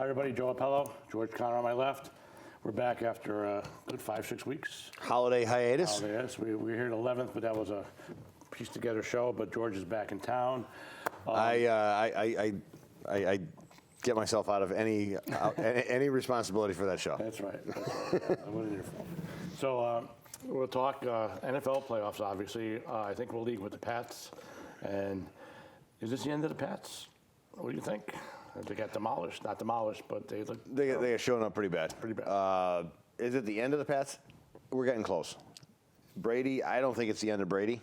everybody. Joe Appello, George Connor on my left. We're back after a good 5-6 weeks. Holiday hiatus. Yes, we were here the 11th, but that was a piece together show. But George is back in town. I get myself out of any responsibility for that show. That's right. I wasn't here for. So we'll talk NFL playoffs. Obviously, I think we'll lead with the Pats. And is this the end of the Pats? What do you think? They got demolished. Not demolished, but they look. They are showing up pretty bad. Pretty bad. Is it the end of the Pats? We're getting close. Brady, I don't think it's the end of Brady.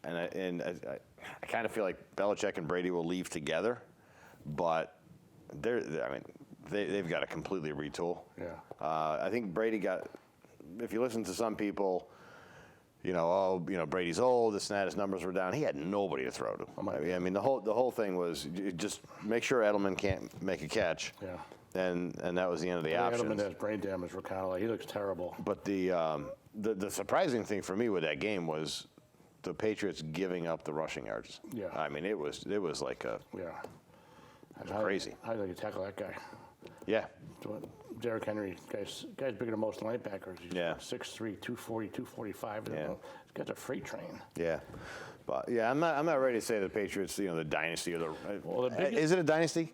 And I kind of feel like Belichick and Brady will leave together, but they've got to completely retool. Yeah. I think Brady got. If you listen to some people, Brady's old, this and that, his numbers were down. He had nobody to throw to. I mean, the whole thing was just make sure Edelman can't make a catch. Yeah. And that was the end of the options. Edelman has brain damage. We're kind of like, he looks terrible. But the surprising thing for me with that game was the Patriots giving up the rushing yards. Yeah. I mean, it was like a crazy. How do you tackle that guy? Yeah. Derrick Henry, guy's bigger than most linebackers. He's 6'3", 240, 245. Yeah. He's got a freight train. Yeah. But yeah, I'm not ready to say the Patriots, the dynasty or is it a dynasty?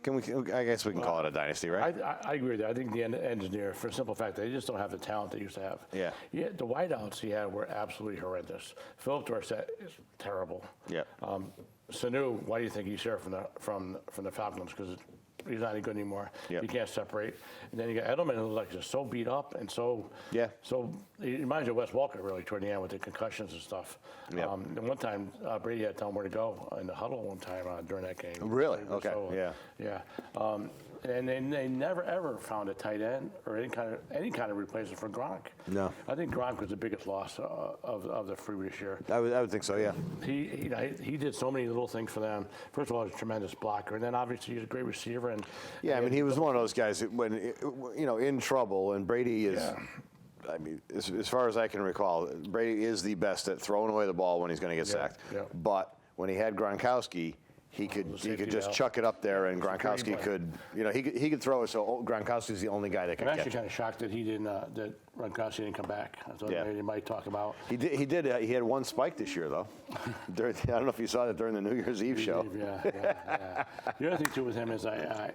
I guess we can call it a dynasty, right? I agree with that. I think the end is near for the simple fact that they just don't have the talent they used to have. Yeah. The wideouts he had were absolutely horrendous. Philip Dorsett is terrible. Yeah. Sanu, why do you think he's here from the Falcons? Because he's not any good anymore. Yep. You can't separate. And then you got Edelman, who's like just so beat up and so. He reminds you of Wes Walker really toward the end with the concussions and stuff. Yep. And one time Brady had to tell him where to go in the huddle one time during that game. Really? Okay. So, yeah. And they never ever found a tight end or any kind of replacement for Gronk. No. I think Gronk was the biggest loss of the free this year. I would think so. Yeah. He did so many little things for them. First of all, he's a tremendous blocker, and then obviously he's a great receiver. And he was one of those guys that when in trouble, and Brady is. Yeah. I mean, as far as I can recall, Brady is the best at throwing away the ball when he's going to get sacked. Yeah. But when he had Gronkowski, he could just chuck it up there, and Gronkowski could, he could throw it. So Gronkowski's the only guy that can catch. I'm actually kind of shocked that he didn't, that Gronkowski didn't come back. I thought maybe you might talk about. He did. He had one spike this year, though. I don't know if you saw that during the New Year's Eve show. Yeah. The other thing too with him is I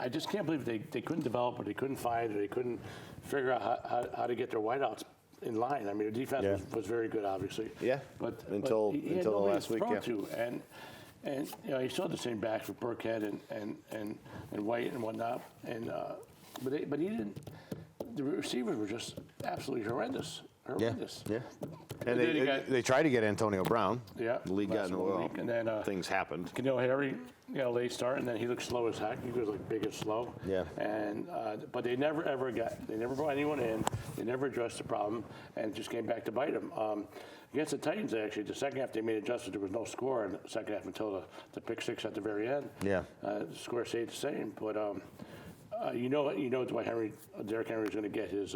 just can't believe they couldn't develop, or they couldn't find, or they couldn't figure out how to get their wideouts in line. I mean, the defense was very good, obviously. Yeah. But until the last week. Yeah. And you saw the same backs with Burkhead and White and whatnot. And but he didn't. The receivers were just absolutely horrendous. Yeah. And they tried to get Antonio Brown. Yeah. The league got and then things happened. Harry, late start, and then he looked slow as heck. He was like big and slow. Yeah. And but they never brought anyone in. They never addressed the problem, and just came back to bite them. Against the Titans, actually, the second half they made adjustments. There was no score in the second half until the pick six at the very end. Yeah. The score stayed the same, but Derrick Henry is going to get his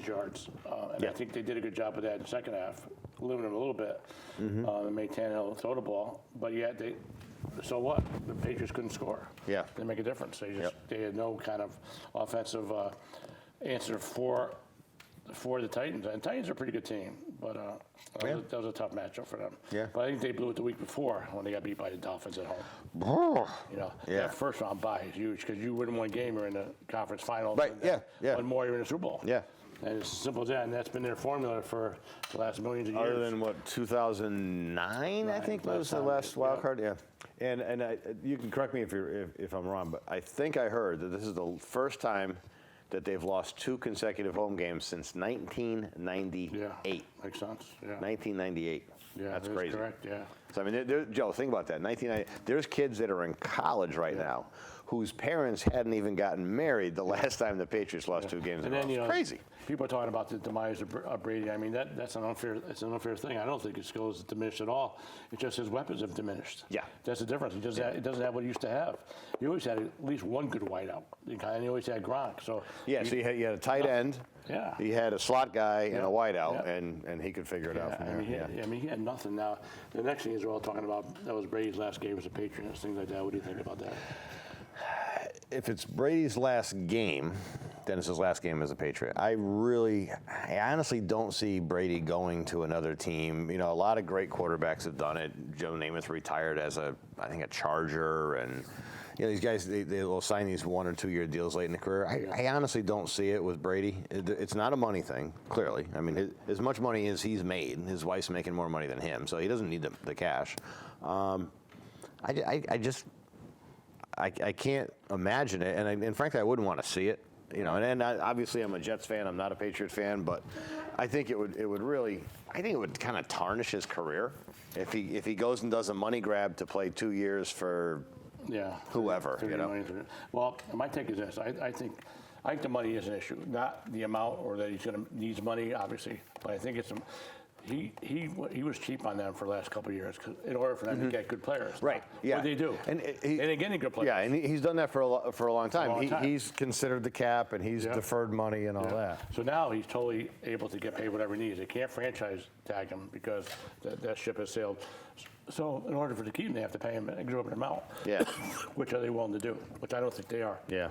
yards, and I think they did a good job of that in the second half, limiting him a little bit, and made Tannehill throw the ball. But yet so what? The Patriots couldn't score. Yeah, they make a difference. They had no kind of offensive answer for the Titans, and Titans are a pretty good team, but that was a tough matchup for them. Yeah. But I think they blew it the week before when they got beat by the Dolphins at home. That first round bye is huge because you win one game, you're in the conference finals. Right. One more, you're in the Super Bowl. Yeah. And it's as simple as that, and that's been their formula for the last millions of years. Other than 2009, I think was the last wild card. Yeah. And you can correct me if I'm wrong, but I think I heard that this is the first time that they've lost 2 consecutive home games since 1998. Yeah, makes sense. Yeah. 1998. Yeah, that's crazy. Correct. Yeah. So I mean, Joe, think about that. 1990. There's kids that are in college right now whose parents hadn't even gotten married the last time the Patriots lost 2 games in a row. It's crazy. People are talking about the demise of Brady. I mean, that's an unfair thing. I don't think his skills have diminished at all. It's just his weapons have diminished. Yeah. That's the difference. He doesn't have what he used to have. He always had at least one good wideout. And he always had Gronk. So he had a tight end. Yeah. He had a slot guy and a wideout, and he could figure it out from there. He had nothing. Now, the next thing is we're all talking about, that was Brady's last game as a Patriot, things like that. What do you think about that? if it's Brady's last game, then it's his last game as a Patriot. I honestly don't see Brady going to another team. You know, a lot of great quarterbacks have done it. Joe Namath retired as I think a Charger, and you know, these guys, they'll sign these 1 or 2 year deals late in the career. I honestly don't see it with Brady. It's not a money thing, clearly. I mean, as much money as he's made, his wife's making more money than him, so he doesn't need the cash. I can't imagine it, and frankly, I wouldn't want to see it. You know, and obviously I'm a Jets fan. I'm not a Patriot fan, but I think it would kind of tarnish his career if he goes and does a money grab to play 2 years for whoever. You know. Well, my take is this: I think the money is an issue, not the amount or that he's going to needs money, obviously, but I think it's he was cheap on them for the last couple of years in order for them to get good players. Right. Yeah. What they do. And getting good players. Yeah, and he's done that for a long time. He's considered the cap, and he's deferred money and all that. So now he's totally able to get paid whatever he needs. They can't franchise tag him because that ship has sailed. So in order to keep him, they have to pay him an exorbitant amount. Yeah. Which are they willing to do? Which I don't think they are. Yeah.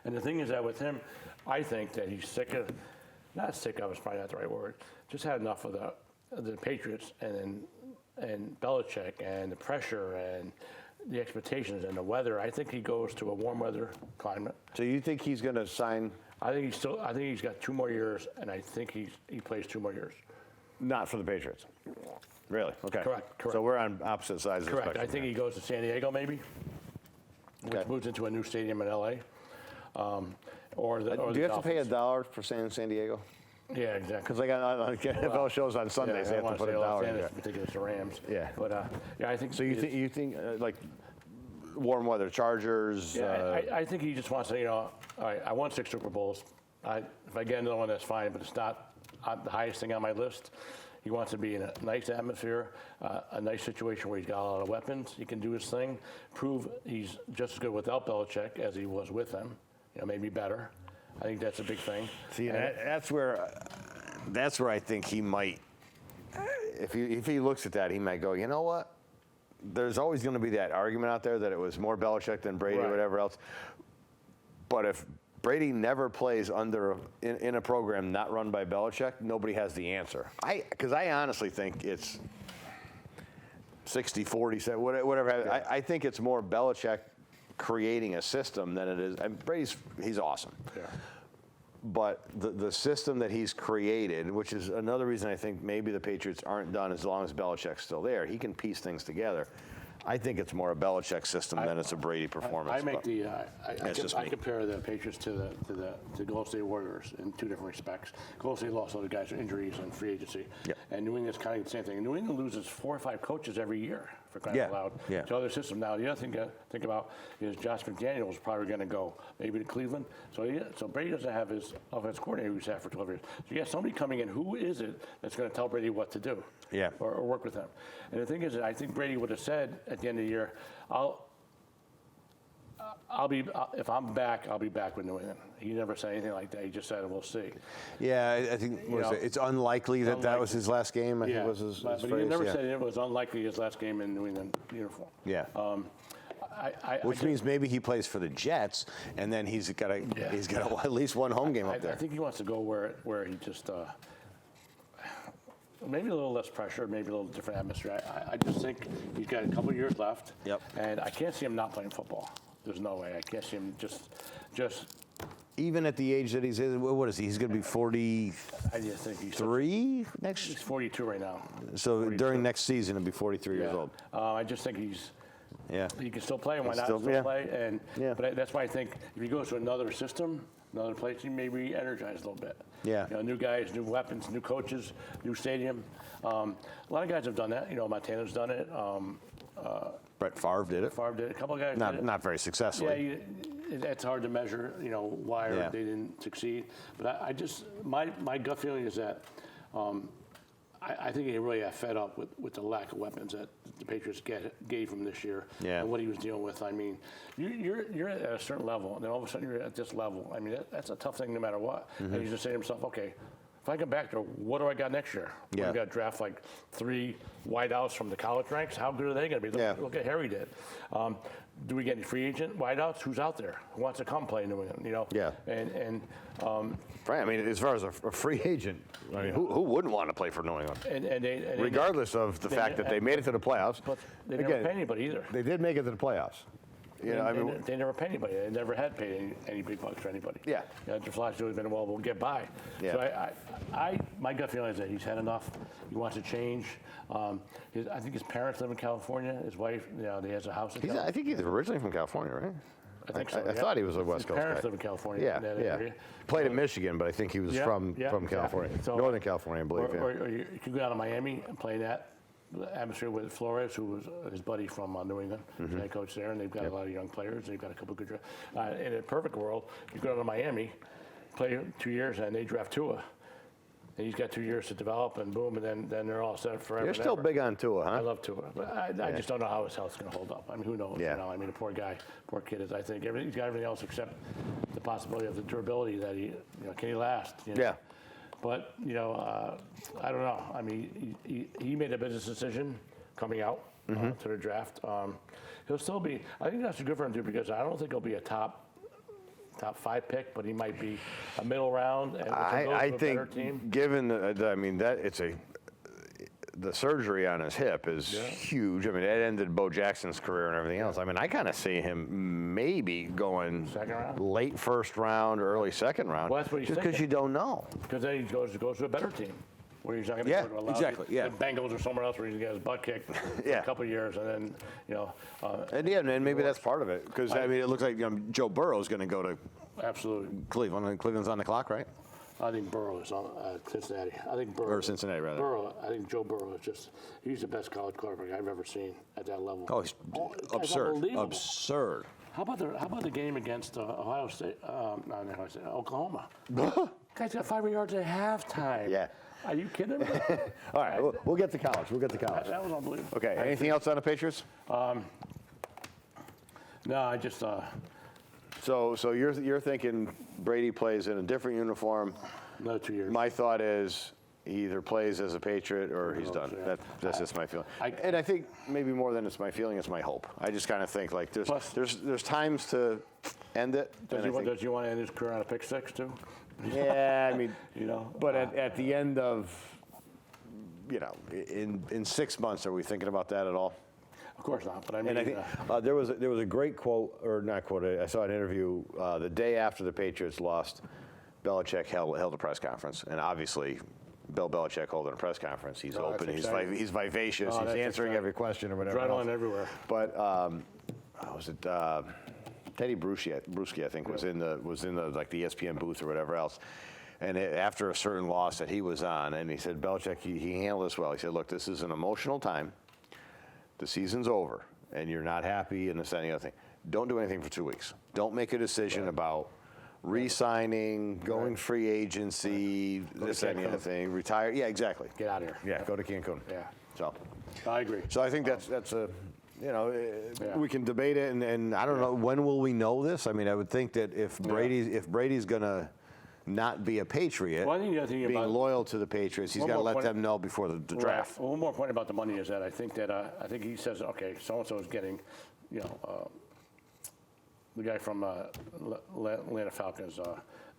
And the thing is that with him, I think that he's not sick of is probably not the right word. Just had enough of the Patriots and Belichick and the pressure and the expectations and the weather. I think he goes to a warm weather climate. So you think he's going to sign? I think he's got 2 more years, and I think he plays 2 more years. Not for the Patriots. Really? Okay. Correct. So we're on opposite sides of the spectrum. I think he goes to San Diego maybe, which moves into a new stadium in LA. Do you have to pay $1 for San Diego? Yeah, exactly. Because I got on NFL shows on Sundays, they have to put $1 in there. Particularly the Rams. Yeah. But I think. So you think like warm weather Chargers? Yeah, I think he just wants to. All right, I won 6 Super Bowls. If I get another one, that's fine. But it's not the highest thing on my list. He wants to be in a nice atmosphere, a nice situation where he's got a lot of weapons. He can do his thing, prove he's just as good without Belichick as he was with them. Maybe better. I think that's a big thing. See, that's where I think he might. If he looks at that, he might go, you know what? There's always going to be that argument out there that it was more Belichick than Brady or whatever else. But if Brady never plays in a program not run by Belichick, nobody has the answer. Because I honestly think it's 60-40, whatever. Yeah. I think it's more Belichick creating a system than it is. And he's awesome. Yeah. But the system that he's created, which is another reason I think maybe the Patriots aren't done as long as Belichick's still there. He can piece things together. I think it's more a Belichick system than it's a Brady performance. I compare the Patriots to the Golden State Warriors in 2 different respects. Golden State lost all the guys to injuries and free agency. Yep. And New England's kind of the same thing. New England loses 4 or 5 coaches every year, for crying out loud, to other systems. Now, the other thing to think about is Josh McDaniels is probably going to go maybe to Cleveland. So Brady doesn't have his offense coordinator who's had for 12 years. So you have somebody coming in. Who is it that's going to tell Brady what to do? Yeah. Or work with him? And the thing is that I think Brady would have said at the end of the year, if I'm back, I'll be back with New England. He never said anything like that. He just said, we'll see. Yeah, I think it's unlikely that was his last game. I think was his but phrase. He never said it was unlikely his last game in New England uniform. Yeah. Which means maybe he plays for the Jets, and then he's got at least one home game up there. I think he wants to go where he just maybe a little less pressure, maybe a little different atmosphere. I just think he's got a couple of years left. Yep. And I can't see him not playing football. There's no way. I can't see him just. Even at the age that he's in, what is he? He's going to be 43 next. He's 42 right now. So 42. During next season, he'll be 43 years old. I just think he can still play, and why not still play? And but that's why I think if he goes to another system, another place, he may re-energize a little bit. Yeah. New guys, new weapons, new coaches, new stadium. A lot of guys have done that. Montana's done it. Brett Favre did it. A couple of guys did it. Not very successfully. Yeah, it's hard to measure, why they didn't succeed. But my gut feeling is that I think he really got fed up with the lack of weapons that the Patriots gave him this year and what he was dealing with. I mean, you're at a certain level, and then all of a sudden you're at this level. I mean, that's a tough thing no matter what. And he's just saying to himself, okay, if I come back there, what do I got next year? Yeah. We got to draft like 3 wideouts from the college ranks. How good are they going to be? Yeah. Look at Harry did. Do we get any free agent wideouts? Who's out there? Who wants to come play in New England? You know. Yeah. Right. I mean, as far as a free agent, I mean, who wouldn't want to play for New England? And Regardless of the fact that they made it to the playoffs. But they never pay anybody either. They did make it to the playoffs. You know, I mean, they never pay anybody. They never had paid any big bucks for anybody. Yeah. The Flash has always been, well, we'll get by. Yeah. So my gut feeling is that he's had enough. He wants to change. I think his parents live in California. His wife, he has a house in California. I think he's originally from California, right? I think so. I thought he was a West Coast guy. His parents live in California. Yeah, in that yeah. area. Played in Michigan, but I think he was from California, exactly. So, Northern California, I believe. Or you could go down to Miami and play that atmosphere with Flores, who was his buddy from New England, head coach there, and they've got a lot of young players. They've got a couple good. In a perfect world, you go down to Miami, play 2 years, and they draft Tua. And he's got 2 years to develop, and boom, and then they're all set forever. You're still big on Tua, huh? I love Tua, but I just don't know how his health's going to hold up. I mean, who knows? Yeah. You know, I mean, the poor guy, poor kid is. I think he's got everything else except the possibility of the durability that can he last? You know? Yeah. But I don't know. I mean, he made a business decision coming out to the draft. He'll still be. I think that's good for him too, because I don't think he'll be a top 5 pick, but he might be a middle round. And I think, better team. given the surgery on his hip is huge. I mean, it ended Bo Jackson's career and everything else. I mean, I kind of see him maybe going Second round? late first round, early second round. Well, that's what he's just because you don't know. Because then he goes to a better team, where he's not going to Yeah, go to a lousy, exactly, yeah. the Bengals or somewhere else where he's going to get his butt kicked for a couple of years, and then And maybe that's part of it. Because I mean, it looks like Joe Burrow is going to go to absolutely. Cleveland. And Cleveland's on the clock, right? I think Burrow is on Cincinnati. I think Burrow. Or Cincinnati, rather. Burrow. I think Joe Burrow is he's the best college quarterback I've ever seen at that level. Oh, he's it's absurd. unbelievable. Absurd. How about the game against Ohio State? Not Ohio State, Oklahoma. Guys got 5 yards at halftime. Yeah. Are you kidding me? All right, we'll get to college. That was unbelievable. Okay, anything else on the Patriots? No, I just. So you're thinking Brady plays in a different uniform. Another 2 years. My thought is he either plays as a Patriot or he's done. Yeah. That's just my feeling. And I think maybe more than it's my feeling, it's my hope. I just kind of think like there's times to end it. Does he want to end his career on a pick six too? Yeah, I mean, But Uh, at the end of, in 6 months, are we thinking about that at all? Of course not. But I mean, And I think there was a great quote, or not quote. I saw an interview the day after the Patriots lost. Belichick held a press conference, and obviously, Bill Belichick holding a press conference. He's open. He's vivacious. He's answering exciting. every question or whatever. Adrenaline everywhere. But was it Teddy Bruschi? I think was in the like the ESPN booth or whatever else. And after a certain loss that he was on, and he said Belichick he handled this well. He said, "Look, this is an emotional time. The season's over, and you're not happy, and this and the other thing. Don't do anything for 2 weeks. Don't make a decision about re-signing, going free agency, this and the other thing, retire. Yeah, exactly. Get out of here. Yeah, go to Cancun. Yeah. So I agree. I think that's a, we can debate it, and I don't know, when will we know this? I mean, I would think that if Brady's going to not be a Patriot, Well, I think the other thing being about- loyal to the Patriots, he's One got to more let point- them know before the draft. Well, one more point about the money is that I think he says, okay, so-and-so is getting, the guy from Atlanta Falcons,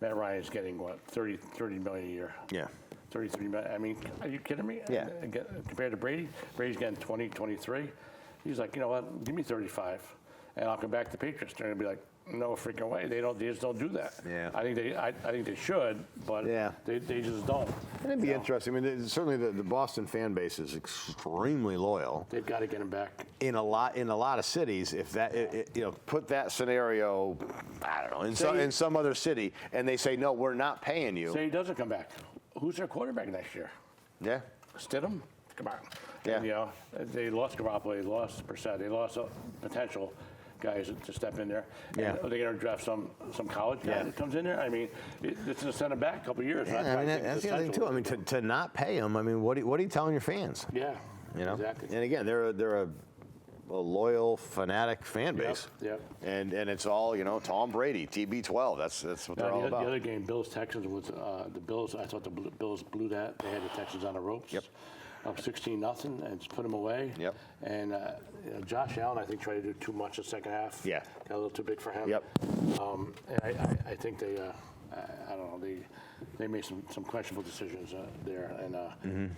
Matt Ryan, is getting, what, $30 million a year. Yeah. 33 million. I mean, are you kidding me? Yeah. Compared to Brady, Brady's getting 20, 23. He's like, you know what? Give me 35, and I'll come back to the Patriots. They're gonna be like, no freaking way. They just don't do that. Yeah. I think they should, but they just don't. And it'd be interesting. I mean, certainly the Boston fan base is extremely loyal. They've got to get him back. In a lot of cities, if that put that scenario, I don't know, in some other city, and they say no, we're not paying you. Say he doesn't come back. Who's their quarterback next year? Yeah. Stidham? Come on. Yeah. And, they lost Garoppolo, they lost Brissett, they lost potential guys to step in there. Yeah. And are they going to draft some college guy that comes in there? I mean, this is a center back a couple of years. Yeah, I mean, that's the other thing too. I mean, to not pay him. I mean, what are you telling your fans? Yeah. You know. Exactly. And again, they're a a loyal, fanatic fan base. Yep. And it's all, Tom Brady, TB12. That's what they're all about. The other game, Bills-Texans, was the Bills. I thought the Bills blew that. They had the Texans on the ropes. Yep. Up 16-0 and just put them away. Yep. And Josh Allen, I think, tried to do too much the second half. Yeah. Got a little too big for him. Yep. And I think they, I don't know, they made some questionable decisions there. And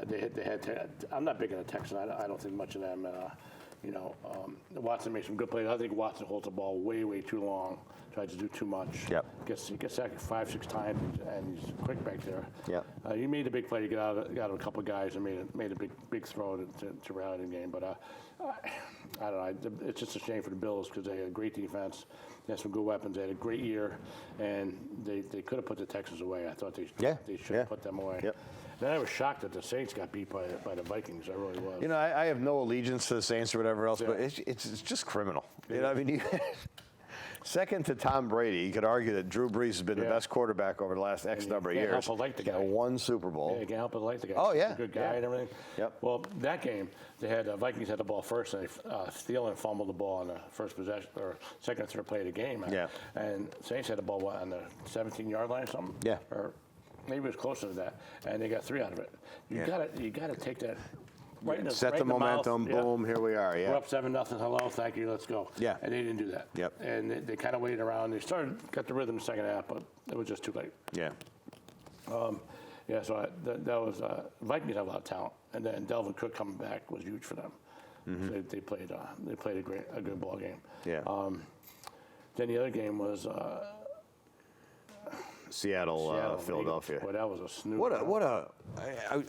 they had. I'm not big on the Texans. I don't think much of them. And Watson made some good plays. I think Watson holds the ball way too long. Tries to do too much. Yep. He gets sacked 5-6 times, and he's quick back there. Yep. He made a big play to get out of a couple of guys and made a big throw to rally the game. But I don't know. It's just a shame for the Bills because they had a great defense. They had some good weapons. They had a great year, and they could have put the Texans away. I thought they should have put them away. Yep. Then I was shocked that the Saints got beat by the Vikings. I really was. I have no allegiance to the Saints or whatever else, but it's just criminal. Second to Tom Brady, you could argue that Drew Brees has been the best quarterback over the last X number of years. Can't help but like the guy. Won Super Bowl. Yeah, you can't help but like the guy. Oh, yeah. He's a good guy and everything. Yep. Well, that game, they had Vikings had the ball first, and Thielen fumbled the ball on the first possession or second or third play of the game. Yeah. And Saints had the ball on the 17-yard line or something. Yeah. Or maybe it was closer to that, and they got 3 out of it. You gotta take that. Set the momentum, boom, here we are, We're up 7-0, hello, thank you, let's go. Yeah. And they didn't do that. Yep. And they kind of waited around. They got the rhythm in the second half, but it was just too late. Yeah. So that was Vikings have a lot of talent, and then Delvin Cook coming back was huge for them. So they played a good ball game. Yeah. Then the other game was Seattle, Philadelphia. Boy, that was a snoozer.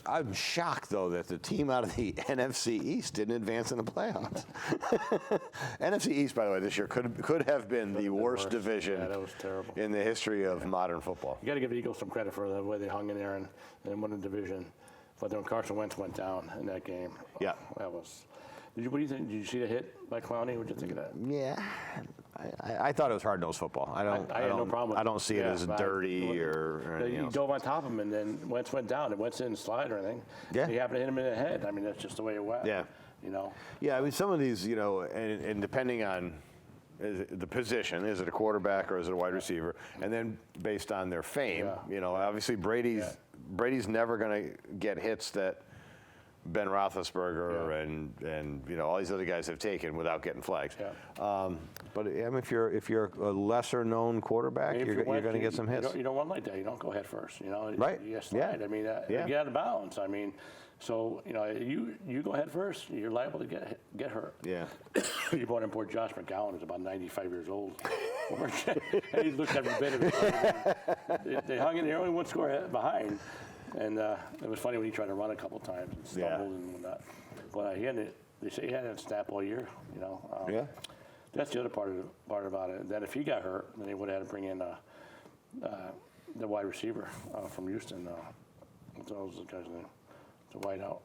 I'm shocked though that the team out of the NFC East didn't advance in the playoffs. NFC East, by the way, this year could have been the worst division that was terrible. in the history of modern football. You got to give the Eagles some credit for the way they hung in there and won the division. But then Carson Wentz went down in that game. Yeah. That was. What do you think? Did you see the hit by Clowney? What did you think of that? Yeah, I thought it was hard-nosed football. I had no problem with it. I don't see it as dirty or anything else. He dove on top of him, and then Wentz went down. And Wentz didn't slide or anything. Yeah. He happened to hit him in the head. I mean, that's just the way it went. Yeah. Yeah, I mean, some of these, and depending on the position, is it a quarterback or is it a wide receiver? And then based on their fame, obviously Brady's never going to get hits that Ben Roethlisberger and all these other guys have taken without getting flags. Yeah. But I mean, if you're a lesser known quarterback, you're going to get some hits. You don't want like that. You don't go head first. Right. You slide. Yeah. I mean, you get out of bounds. I mean, so you go head first, you're liable to get hurt. Yeah. You brought in poor Josh McGowan, who's about 95 years old. And he's looked every bit of it. They hung in there, only one score behind. And it was funny when he tried to run a couple times and stumbled and whatnot. But they say he had a snap all year, Yeah. That's the other part about it. Then if he got hurt, then they would have had to bring in the wide receiver from Houston. What was the guy's name? The wideout,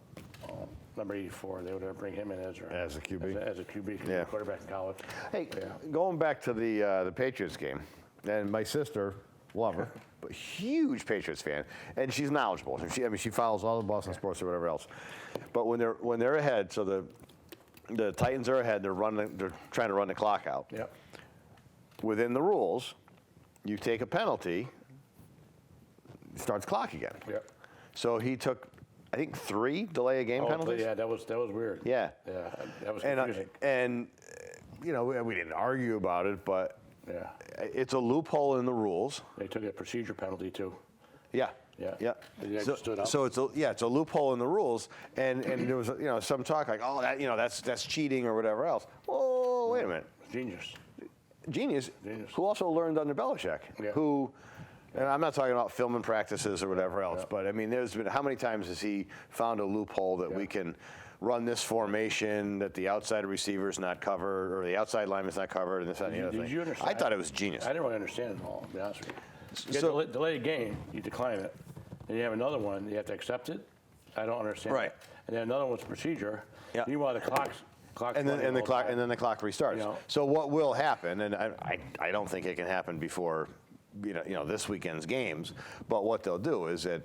number 84. They would have to bring him in as a QB. As a QB, quarterback in college. Hey, going back to the Patriots game, and my sister, love her, but huge Patriots fan, and she's knowledgeable. She follows all the Boston sports or whatever else. But when they're ahead, so the Titans are ahead. They're trying to run the clock out. Yep. Within the rules, you take a penalty, starts clock again. Yep. So he took, I think, 3 delay of game penalties. Yeah, that was weird. Yeah. Yeah, that was confusing. And we didn't argue about it, but yeah, it's a loophole in the rules. they took a procedure penalty too. Yeah. Yeah. Yeah. They actually stood up. So it's a loophole in the rules, and there was some talk like, oh, that's cheating or whatever else. Oh, wait a minute. Genius. Who also learned under Belichick. Yeah. Who, and I'm not talking about film and practices or whatever else, but I mean, there's been how many times has he found a loophole that we can run this formation that the outside receiver's not covered or the outside lineman's not covered and this and the other thing. Did you understand? I thought it was genius. I didn't really understand it all, to be honest with you. You So- get delay a game, you decline it. Then you have another one, you have to accept it. I don't understand. Right. And then another one's procedure. Yeah. Meanwhile, the clock's And then running the all clock time. and then the clock restarts. So what will happen? And I don't think it can happen before this weekend's games. But what they'll do is that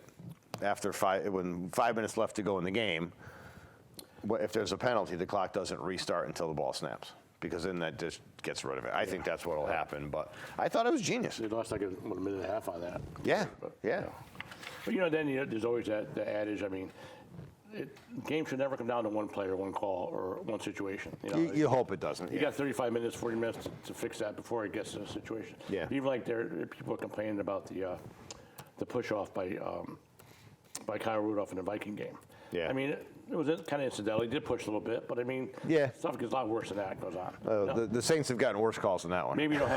after when 5 minutes left to go in the game, if there's a penalty, the clock doesn't restart until the ball snaps, because then that just gets rid of it. I think that's what will happen, but I thought it was genius. They lost like a minute and a half on that. Yeah, But, yeah. But then there's always the adage. I mean, games should never come down to one play or one call or one situation. You hope it doesn't. You got 35 minutes, 40 minutes to fix that before it gets to a situation. Yeah. Even like people are complaining about the push off by Kyle Rudolph in the Viking game. Yeah. I mean, it was kind of incidental. He did push a little bit, but I mean, Yeah. stuff gets a lot worse than that goes on. The Saints have gotten worse calls than that one. Maybe you don't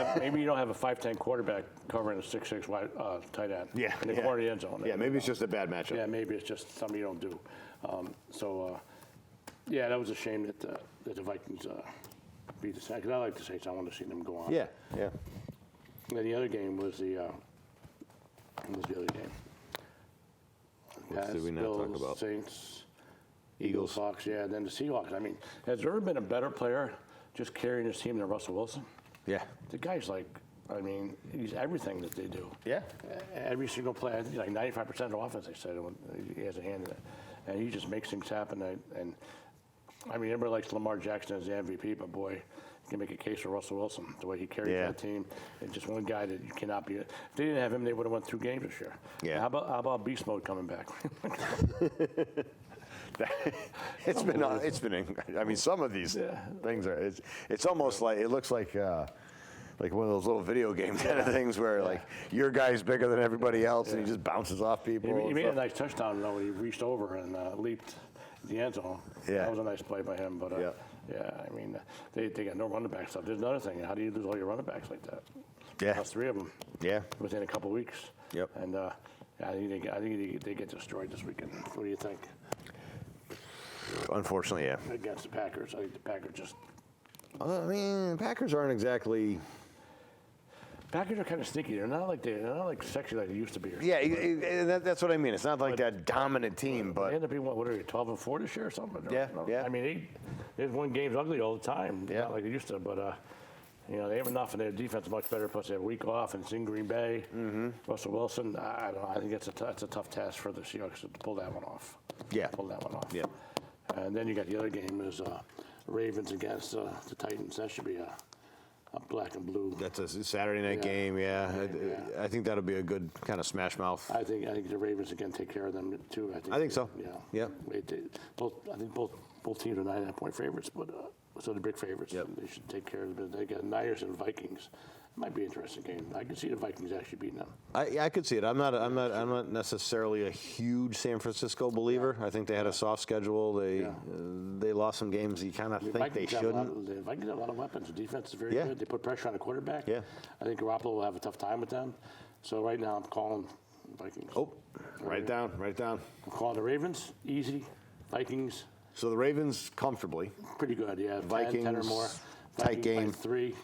have a 5'10" quarterback covering a 6'6" wide tight end. Yeah, in the corner of the end zone. Yeah, maybe it's just a bad matchup. Yeah, maybe it's just something you don't do. Yeah, that was a shame that the Vikings beat the Saints. Because I like the Saints. I want to see them go on. Yeah, yeah. And then the other game was what was the other game? What did we not Bills, talk about? Saints, Eagles. Hawks, yeah, and then the Seahawks. I mean, has there ever been a better player just carrying his team than Russell Wilson? Yeah. The guy's like, I mean, he's everything that they do. Yeah. Every single play, I think like 95% of the offense, they said, when he has a hand in it. And he just makes things happen. And I mean, everybody likes Lamar Jackson as the MVP, but boy, you can make a case for Russell Wilson, the way he carries that team. And just one guy that you cannot be. If they didn't have him, they would have won 2 games this year. Yeah. How about Beast Mode coming back? It's been. I mean, some of these things are. It's almost like it looks like one of those little video game kind of things where like your guy's bigger than everybody else and he just bounces off people. He made a nice touchdown though when he reached over and leaped the end zone. Yeah. That was a nice play by him. But I mean, they got no running back stuff. There's another thing. How do you lose all your running backs like that? Yeah. Lost 3 of them. Yeah. Within a couple weeks. Yep. And I think they get destroyed this weekend. What do you think? Unfortunately, yeah. Against the Packers, I think the Packers just. I mean, Packers aren't exactly. Packers are kind of sneaky. They're not like sexy like they used to be. Yeah, that's what I mean. It's not like that dominant team, but They end up being what are they, 12-4 this year or something? Yeah, yeah. I mean, they've won games ugly all the time. Yeah. Not like they used to, but they have enough, and their defense is much better. Plus, they have a week off, and it's in Green Bay. Mm-hmm. Russell Wilson. I don't know. I think it's a tough task for the Seahawks to pull that one off. Yeah. Pull that one off. Yeah. And then you got the other game is Ravens against the Titans. That should be a black and blue. That's a Saturday night game. Yeah. I think that'll be a good kind of smash mouth. I think the Ravens again take care of them too. I think so. Yeah. Yeah. I think both teams are 9.5-point favorites, but so the big favorites. Yep. They should take care of them. They got Niners and Vikings. Might be an interesting game. I can see the Vikings actually beating them. I could see it. I'm not necessarily a huge San Francisco believer. I think they had a soft schedule. They lost some games you kind of think they shouldn't. The Vikings have a lot of weapons. The defense is very Yeah. good. They put pressure on the quarterback. Yeah. I think Garoppolo will have a tough time with them. So right now I'm calling Vikings. Oh, write it down. I'm calling the Ravens. Easy. Vikings. So the Ravens comfortably. Pretty good. Yeah. Vikings 10 or more. tight Vikings by game. three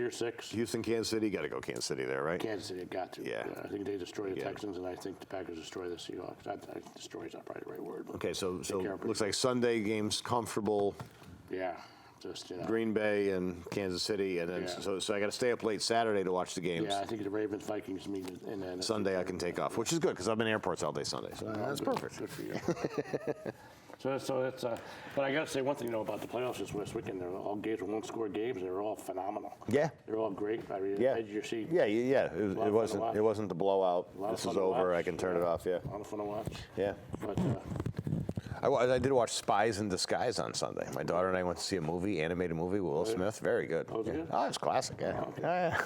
or 6. Houston, Kansas City. Got to go Kansas City there, right? Kansas City got to. Yeah. I think they destroy the Yeah. Texans, and I think the Packers destroy the Seahawks. Destroy is not probably the right word. But Okay, so take care of it. looks like Sunday games comfortable. Yeah. Just Green Bay and Kansas City, and then Yeah. so I got to stay up late Saturday to watch the games. Yeah, I think the Ravens Vikings meet, and then Sunday I can take off, which is good because I'm in airports all day Sunday. So that's good, perfect. Good for you. So that's. But I got to say one thing about the playoffs this weekend. They're all games were 1-score games. They're all phenomenal. Yeah. They're all great. I mean, Yeah. edge of your seat. Yeah. lot It of fun to wasn't. watch. It wasn't the blowout. A lot of This fun is to over. watch. I can turn it off. Yeah. A lot of fun to watch. Yeah. But I did watch Spies in Disguise on Sunday. My daughter and I went to see a movie, animated movie, Will Smith. Very good. Oh, was it good? Oh, it's classic. Yeah. Oh, okay. Yeah.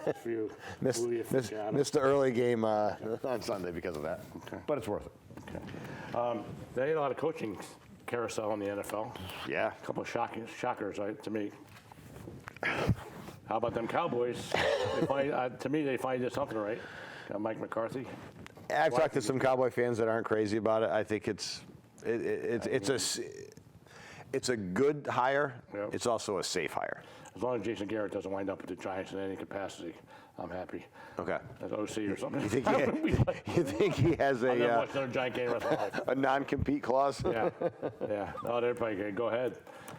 good for you. Missed, Louis missed, Aficionado. missed the early game on Sunday because of that. Okay. But it's worth it. Okay. They had a lot of coaching carousel in the NFL. Yeah. A couple of shockers, right, to me. How about them Cowboys? To me, they finally did something right. Mike McCarthy. I've talked to some Cowboy fans that aren't crazy about it. I think it's a good hire. Yep. It's also a safe hire. As long as Jason Garrett doesn't wind up with the Giants in any capacity, I'm happy. Okay. As OC or something. You think he has I'll never a watch another Giant game the rest of my life. a non-compete clause? Yeah. No, they're probably good. Go ahead.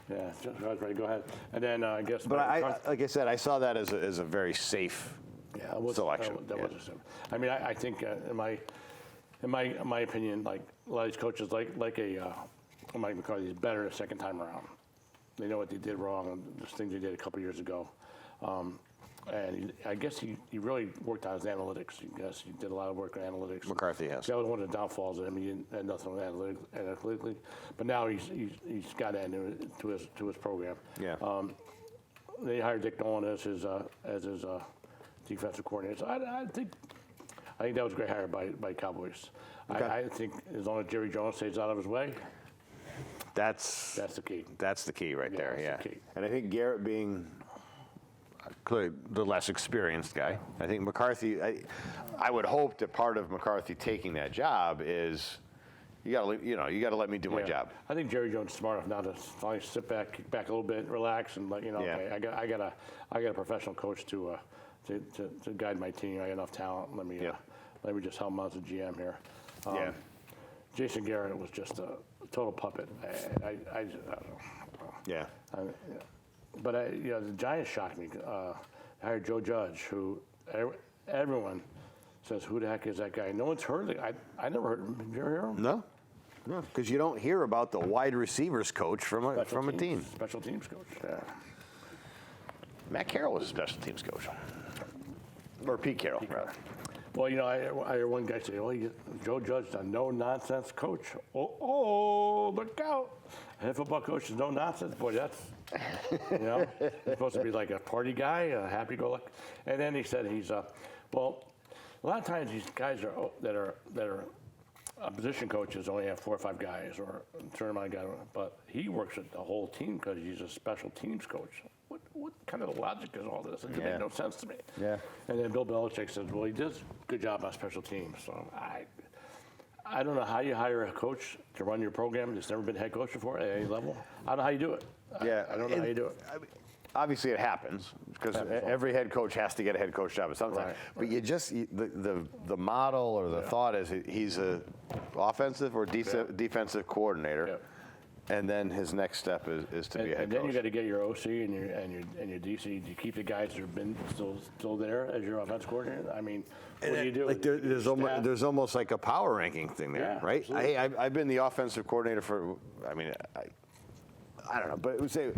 Yeah, right, go ahead. And then I guess. But like I said, I saw that as a very safe selection. That was a sim. I mean, I think in my opinion, like a lot of these coaches, like Mike McCarthy is better the second time around. They know what they did wrong, and the things they did a couple years ago. And I guess he really worked on his analytics. I guess he did a lot of work on analytics. McCarthy has. That was one of the downfalls of him. He didn't had nothing on analytically, but now he's got that into his program. Yeah. They hired Dick Nolan as his defensive coordinator. So I think that was a great hire by Cowboys. Okay. I think as long as Jerry Jones stays out of his way, That's the key. That's the key right there, that's yeah. the key. And I think Garrett being clearly the less experienced guy, I think McCarthy, I would hope that part of McCarthy taking that job is you got to let me do my job. I think Jerry Jones is smart enough now to finally sit back, kick back a little bit, relax, and let okay, I got a professional coach to guide my team. I got enough talent. Let me just help him out as a GM here. Jason Garrett was just a total puppet. I don't know. Yeah. But the Giants shocked me. I hired Joe Judge, who everyone says, "Who the heck is that guy?" No one's heard of it. I never heard of him. Did you ever hear of him? No, because you don't hear about the wide receivers coach from a team. Special teams coach. Yeah. Matt Carroll was a special teams coach, or Pete Carroll, rather. Well, I heard one guy say, Joe Judge, a no-nonsense coach. Oh, look out. A head football coach is no-nonsense. Boy, that's, he's supposed to be like a party guy, a happy-go-lucky. And then he said well, a lot of times these guys that are position coaches only have 4 or 5 guys or a certain amount of guys, but he works with the whole team because he's a special teams coach. What kind of logic is all this? It made no sense to me. Yeah. And then Bill Belichick says, well, he does a good job on special teams. So I don't know how you hire a coach to run your program that's never been head coach before at any level. I don't know how you do it. Yeah. I don't know how you do it. Obviously, it happens because every head coach has to get a head coach job at some time. Right. But the model or the thought is he's a offensive or defensive coordinator. Yeah. And then his next step is to be a head coach. And then you got to get your OC and your DC. Do you keep the guys that have been still there as your offense coordinator? I mean, what do you do? Like there's almost like a power ranking thing there, right? Absolutely. I've been the offensive coordinator for. I don't know, but it would say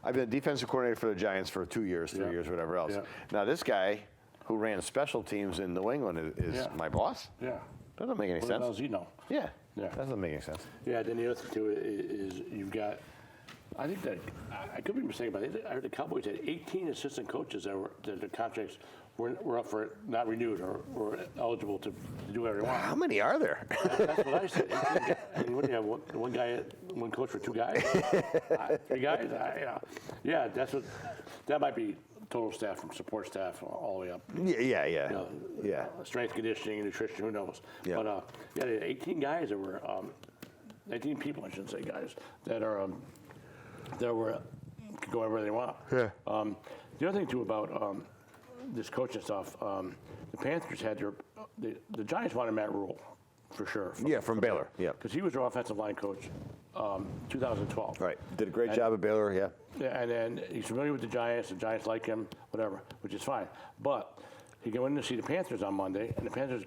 I've been a defensive coordinator for the Giants for 2 years, 3 years, whatever else. Yeah. Now this guy who ran special teams in New England is my boss. Yeah. Doesn't make any sense. What else do you know? Yeah. Yeah. Doesn't make any sense. Yeah, then the other thing too is you've got, I think that, I could be mistaken, but I heard the Cowboys had 18 assistant coaches that the contracts were up for not renewed or were eligible to do whatever they want. How many are there? That's what I said. I mean, what do you have, one coach for 2 guys? 3 guys? Yeah, that might be total staff from support staff all the way up. Yeah. Strength conditioning, nutrition, who knows? Yeah. But they had 18 guys that were 18 people, I shouldn't say guys, that could go wherever they want. Yeah. The other thing too about this coaching stuff, the Panthers had the Giants wanted Matt Rule for sure. From Baylor. Yeah. Because he was their offensive line coach, 2012. Right. Did a great job at Baylor. Yeah. Yeah, and then he's familiar with the Giants like him, whatever, which is fine. But he went in to see the Panthers on Monday, and the Panthers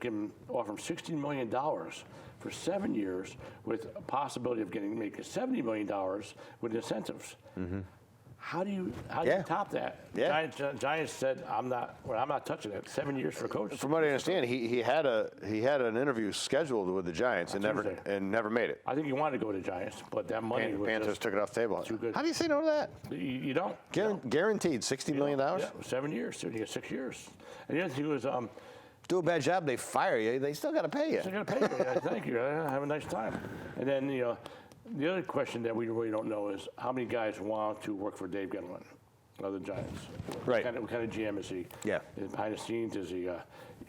offer him $16 million for 7 years with a possibility of making $70 million with incentives. Mm-hmm. How do you top that? Yeah. Giants said, I'm not touching it. 7 years for a coach. From what I understand, he had an interview scheduled with the Giants and never made it. I think he wanted to go to the Giants, but that money was Panthers took it off the table. Too good. How do you say no to that? You don't. Guaranteed $60 million? Yeah, 7 years. So you get 6 years. And the other thing was, do a bad job, they fire you. They still got to pay you. Still got to pay you. Thank you. Have a nice time. And then the other question that we really don't know is how many guys want to work for Dave Gettleman, of the Giants. Right. What kind of GM is he? Yeah. Behind the scenes, is he?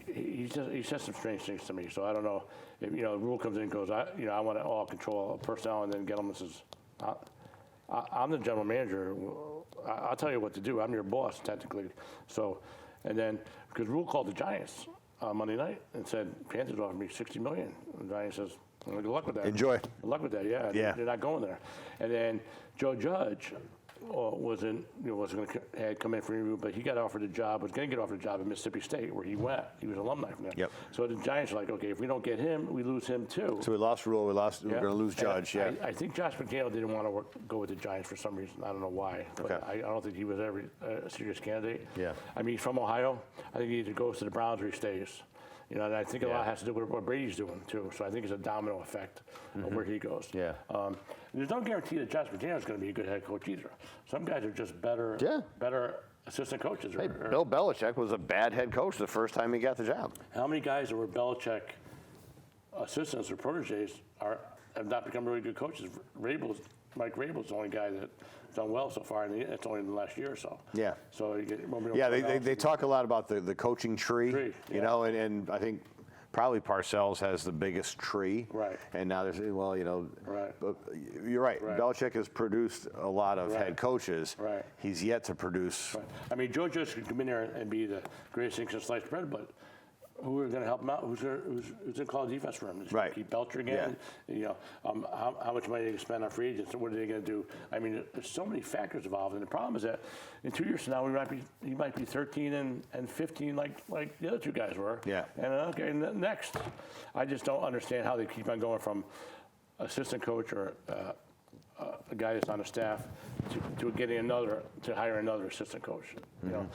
He says some strange things to me. So I don't know if the Rule comes in and goes, I want to all control personnel, and then Gettleman says, I'm the general manager. I'll tell you what to do. I'm your boss technically. So, and then because Rule called the Giants on Monday night and said Panthers offered me $60 million. And the Giants says, well, good luck with that. Enjoy. Good luck with that. Yeah. They're not going there. And then Joe Judge wasn't going to come in for an interview, but he got offered a job. Was going to get offered a job at Mississippi State, where he went. He was alumni from there. Yep. So the Giants are like, okay, if we don't get him, we lose him too. So we lost Rule. We're going to lose Judge. And I think Josh McDaniel didn't want to go with the Giants for some reason. I don't know why. But Okay. I don't think he was ever a serious candidate. Yeah. I mean, he's from Ohio. I think he either goes to the Browns or he stays. You know, and I think a lot has to do with what Brady's doing too. So I think it's a domino effect of where he goes. Yeah. There's no guarantee that Josh McDaniel is going to be a good head coach either. Some guys are just better assistant coaches. Hey, Bill Belichick was a bad head coach the first time he got the job. How many guys that were Belichick assistants or proteges have not become really good coaches? Mike Rabel's the only guy that's done well so far, and it's only in the last year or so. Yeah. So you get they talk a lot about the coaching tree, you know, and I think probably Parcells has the biggest tree. Right. And now there's, well, you know, but you're right. Right. Belichick has produced a lot of head coaches. Right. He's yet to produce. Right. I mean, Joe Judge could come in there and be the greatest thing since sliced bread, but who are going to help him out? Who's going to call defense for him? Right. Keep Belcher again? Yeah. You know, how much money are they going to spend on free agents? What are they going to do? I mean, there's so many factors involved, and the problem is that in 2 years from now, he might be 13 and 15 like the other two guys were. Yeah. And okay, next, I just don't understand how they keep on going from assistant coach or a guy that's on the staff to hire another assistant coach. You know,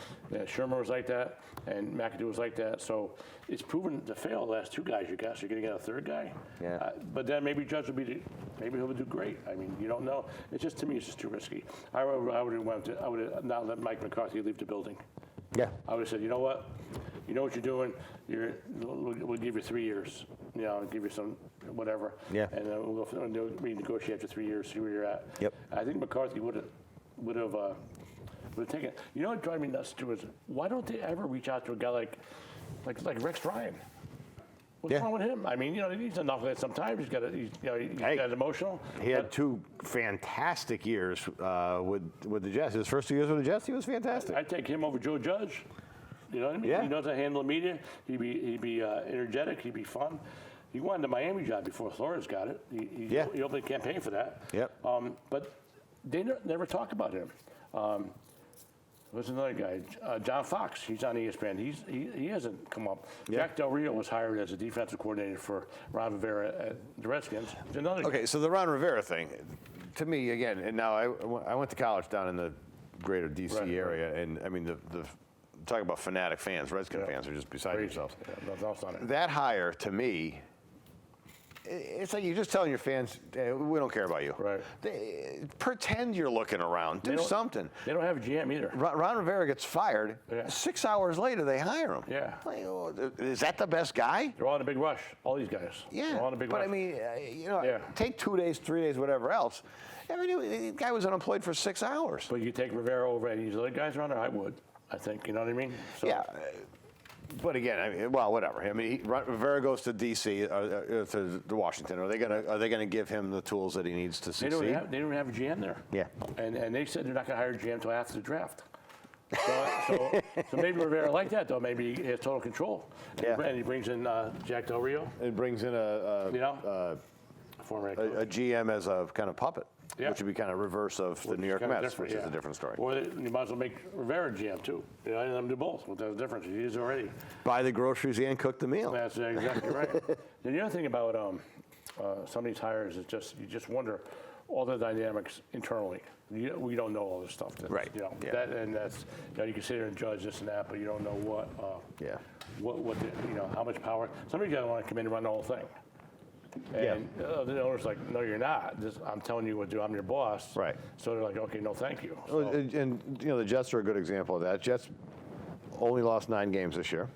Shermer was like that, and McAdoo was like that. So it's proven to fail. The last two guys, you guess, you're going to get a third guy. Yeah. But then maybe Judge maybe he'll do great. I mean, you don't know. It's just, to me, it's just too risky. I would have not let Mike McCarthy leave the building. Yeah. I would have said, you know what? You know what you're doing. We'll give you 3 years. You know, give you some whatever. Yeah. And then we'll go and renegotiate after 3 years, see where you're at. Yep. I think McCarthy would have taken. You know what drives me nuts too is, why don't they ever reach out to a guy like Rex Ryan? What's wrong with him? I mean, you know, he's a knucklehead sometimes. He's got emotional. He had two fantastic years with the Jets. His first 2 years with the Jets, he was fantastic. I'd take him over Joe Judge. You know what I mean? Yeah. He knows how to handle the media. He'd be energetic. He'd be fun. He wanted the Miami job before Flores got it. He opened a campaign for that. Yep. But they never talk about him. What's another guy? John Fox. He's on ESPN. He hasn't come up. Yeah. Jack Del Rio was hired as a defensive coordinator for Ron Rivera at the Redskins. He's another guy. Okay, so the Ron Rivera thing, to me, again, and now I went to college down in the greater D.C. area, and I mean, the talk about fanatic fans, Redskin fans are just beside themselves. Yeah, that hire, to me, it's like you're just telling your fans, hey, we don't care about you. Right. Pretend you're looking around. Do something. They don't have a GM either. Ron Rivera gets fired. Yeah. 6 hours later, they hire him. Yeah. Like, oh, is that the best guy? They're all in a big rush. All these guys. Yeah. They're all in a big rush. But I mean, take 2 days, 3 days, whatever else. I mean, the guy was unemployed for 6 hours. But you take Rivera over any of these other guys around there, I would. I think, you know what I mean? So, Yeah. But again, I mean, well, whatever. I mean, Rivera goes to D.C. To Washington. Are they gonna give him the tools that he needs to succeed? They don't have a GM there. Yeah. And they said they're not going to hire a GM until after the draft. So maybe Rivera like that though. Maybe he has total control. And he brings in Jack Del Rio. It brings in Former a GM as a kind of puppet, which would be kind of reverse of the New York Mets, which is a different story. Or you might as well make Rivera GM too. You know, and let him do both. What's the difference? He is already. Buy the groceries and cook the meal. That's exactly right. And the other thing about some of these hires is you just wonder all the dynamics internally. We don't know all this stuff. Right. You know, that's you can sit there and judge this and that, but you don't know how much power. Some of you guys want to come in and run the whole thing. And the owner's like, no, you're not. I'm telling you what to do. I'm your boss. Right. So they're like, okay, no, thank you. So, And the Jets are a good example of that. Jets only lost 9 games this year.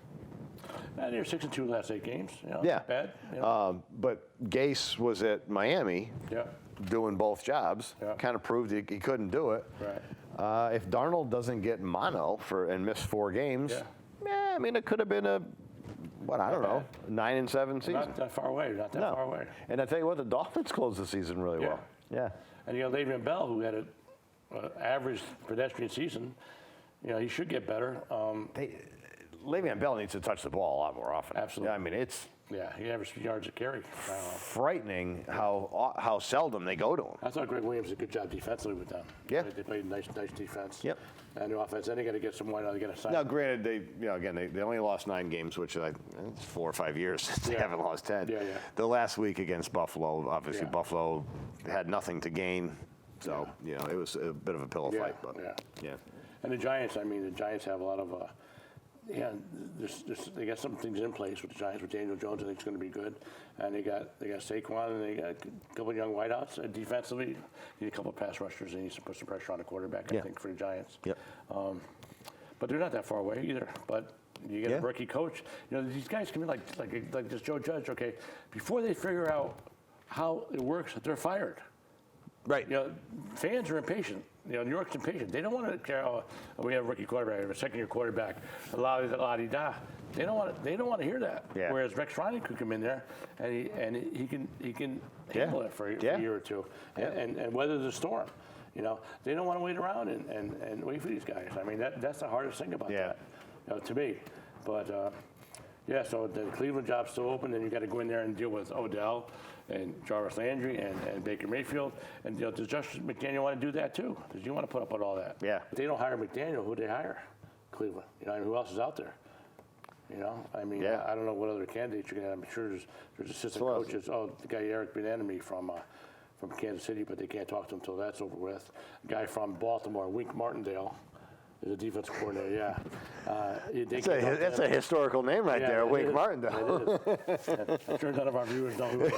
and they're 6-2 last 8 games. You know, Yeah. not bad. You know. But Gase was at Miami Yeah. doing both jobs. Yeah. Kind of proved he couldn't do it. Right. If Darnold doesn't get mono and miss 4 games, I mean, it could have been a 9-7 season. Not that far away. Not that far away. And I tell you what, the Dolphins closed the season really well. Yeah. And you got Le'Veon Bell, who had an average pedestrian season. You know, he should get better. Le'Veon Bell needs to touch the ball a lot more often. Absolutely. I mean, it's Yeah, he averaged yards a carry. Frightening how seldom they go to him. I thought Greg Williams did a good job defensively with them. Yeah. They played nice defense. Yep. And the offense, then they got to get some wide out. They got to sign. Now, granted, they only lost 9 games, which is it's 4 or 5 years since they haven't lost 10. Yeah. The last week against Buffalo, obviously Yeah. Buffalo had nothing to gain, so it was a bit of a pillow fight. But yeah. And the Giants, the Giants have a lot of, they got some things in place with the Giants. With Daniel Jones, I think it's going to be good. And they got Saquon, and they got a couple of young wideouts. And defensively, need a couple of pass rushers. They need to put some pressure on the quarterback, I think, for the Giants. Yep. But they're not that far away either. But you get a rookie coach. These guys come in like this Joe Judge. Okay, before they figure out how it works, they're fired. Right. Fans are impatient. New York's impatient. They don't want to care. Oh, we have a rookie quarterback, we have a second-year quarterback. La-di-da. They don't want to hear that. Yeah. Whereas Rex Ryan could come in there and he can handle it for a year or two and weather the storm. They don't want to wait around and wait for these guys. That's the hardest thing about that, to me. But so the Cleveland job's still open. Then you got to go in there and deal with Odell and Jarvis Landry and Baker Mayfield. And does Josh McDaniel want to do that too? Does he want to put up with all that? Yeah. If they don't hire McDaniel, who'd they hire? Cleveland. Who else is out there? I don't know what other candidates you're going to have. I'm sure there's assistant coaches. Oh, the guy Eric Bieniemy from Kansas City, but they can't talk to him until that's over with. A guy from Baltimore, Wink Martindale, is a defensive coordinator. That's a historical name right there, Wink Martindale. I'm sure none of our viewers know who it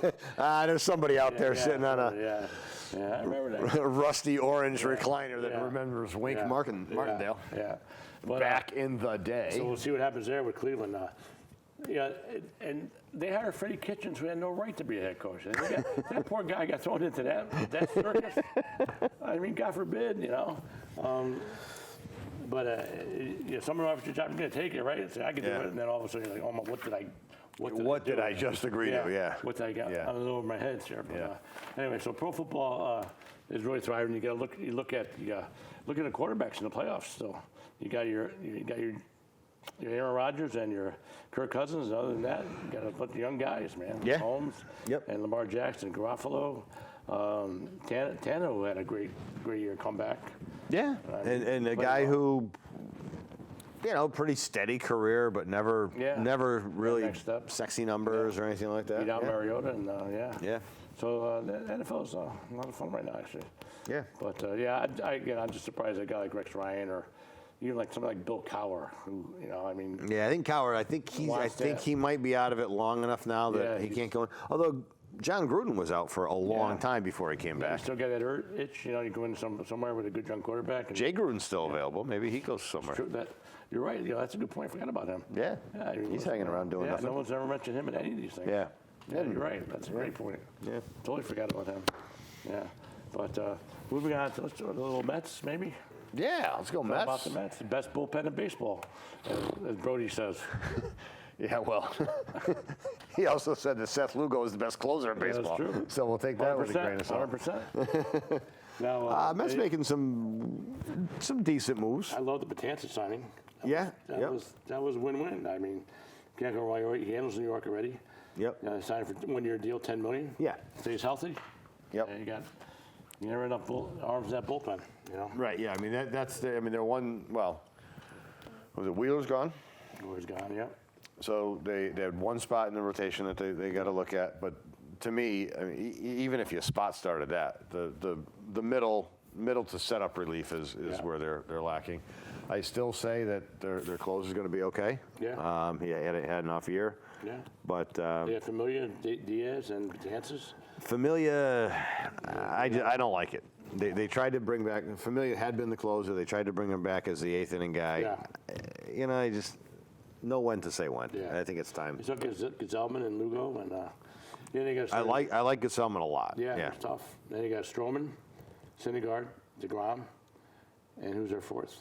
is. There's somebody out there sitting on a I remember that. rusty orange recliner that remembers Wink Martindale. Yeah. But, back in the day. So we'll see what happens there with Cleveland. And they hired Freddie Kitchens, who had no right to be a head coach. And that poor guy got thrown into that circus. God forbid, But someone offers you a job, you're going to take it, right? Say, I can do it. And then all of a sudden you're like, oh, my, what did I just agree to? Yeah. What did I get? I don't know over my head here. But, anyway, so pro football is really thriving. You got to look at the quarterbacks in the playoffs still. You got your Aaron Rodgers and your Kirk Cousins. And other than that, you got a bunch of young guys, man. Yeah. Holmes and Lamar Jackson, Garoppolo, Tannehill had a great year comeback. Yeah, and a guy who, pretty steady career, but never really sexy numbers or anything like that. Beat out Mariota and Yeah. So the NFL's a lot of fun right now, actually. Yeah. But I'm just surprised a guy like Rex Ryan or even like somebody like Bill Cowher, who Yeah, I think Cowher. I think he might be out of it long enough now that he can't go in. Although John Gruden was out for a long time before he came back. You still got that itch, you go in somewhere with a good young quarterback. And Jay Gruden's still available. Maybe he goes somewhere. You're right. That's a good point. I forgot about him. Yeah. He's hanging around doing nothing. No one's ever mentioned him in any of these things. Yeah. You're right. That's a great point. Yeah. Totally forgot about him. Yeah. But moving on to let's do a little Mets, maybe. Yeah, let's go Mets. How about the Mets? The best bullpen in baseball, as Brody says. Yeah, well, he also said that Seth Lugo is the best closer in baseball. That's true. So we'll take that with a grain of salt. 100%. Now, Mets making some decent moves. I love the Betances signing. That was win-win. Can't go wrong. He handles New York already. Yep. Signed for a 1-year deal, $10 million. Yeah. Stays healthy. Yep. And you never enough arms in that bullpen. Right. Yeah. They're one. Well, was it Wheeler's gone? Wheeler's gone. Yeah. So they had one spot in the rotation that they got to look at. But to me, even if you spot started that, the middle to setup relief is where they're lacking. I still say that their close is going to be okay. Yeah. He had an off year. Yeah. But they have Familia, Diaz, and Betances. Familia, I don't like it. They tried to bring back, Familia had been the closer. They tried to bring him back as the 8th inning guy. Yeah. I just know when to say when. Yeah. I think it's time. He's looking at Gesellman and Lugo, and then they got. I like Gesellman a lot. Yeah, it's tough. Then you got Stroman, Syndergaard, DeGrom, and who's their 4th?